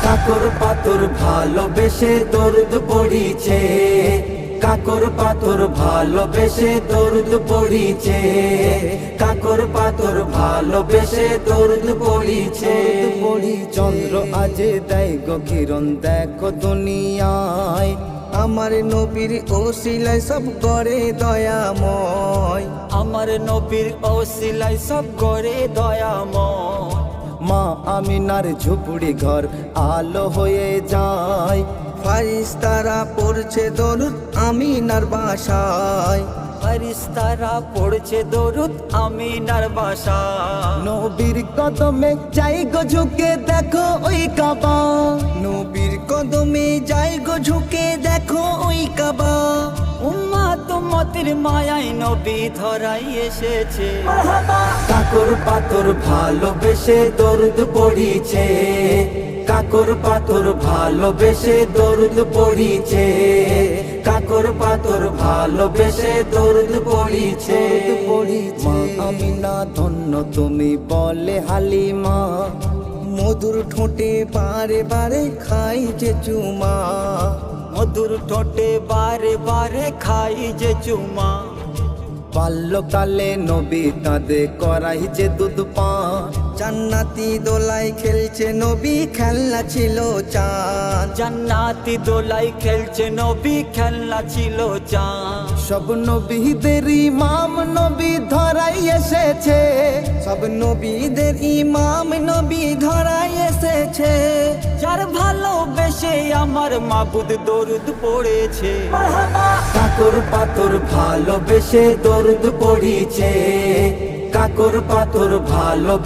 কাকর পাথর ভালোবেসে দরুদ পড়িছে, কাকর পাথর ভালোবেসে দরুদ পড়িছে, কাকর পাথর ভালোবেসে দরুদ পড়িছে। চন্দ্র আজে দেয় গো কিরণ দেখো দুনিয়ায়, আমার নবীর ওসিলায় সব করে দয়াময়, আমার নবীর ওসিলায় সব করে দয়াময়। মা আমিনার ঝুপড়ি ঘর আলো হয়ে যায়, ফারিস্তারা পড়ছে দরুদ আমিনার বাসায়, ফারিস্তারা পড়ছে দরুদ আমিনার বাসায়। নবীর কদমে যাই গো ঝুঁকে দেখো ওই কাবা, নবীর কদমে যাই গো ঝুঁকে দেখো ওই কাবা। উম্মাত উম্মতের মায়ায় নবী ধরাই এসেছে। কাকর পাথর ভালোবেসে দরুদ পড়িছে, কাকর পাথর ভালোবেসে দরুদ পড়িছে, কাকর পাথর ভালোবেসে দরুদ পড়িছে। মা আমিনা ধন্য তুমি বলে হালিমা, মধুর ঠোঁটে বারে বারে খাই যে চুমা, মধুর ঠোঁটে বারে বারে খাই যে চুমা। বাল্যকালে নবী তাঁদে করাই যে দুধ পান, জান্নাতি দোলাই খেলছে নবী খেলনা ছিল চাঁদ, জান্নাতি দোলাই খেলছে নবী খেলনা ছিল চাঁদ। সব নবীদের ইমাম নবী ধরাই এসেছে, সব নবীদের ইমাম নবী ধরাই এসেছে। যার ভালোবেসে আমার মাবুদ দরুদ পড়েছে। কাকর পাথর ভালোবেসে দরুদ পড়িছে, কাকর পাথর ভালোবেসে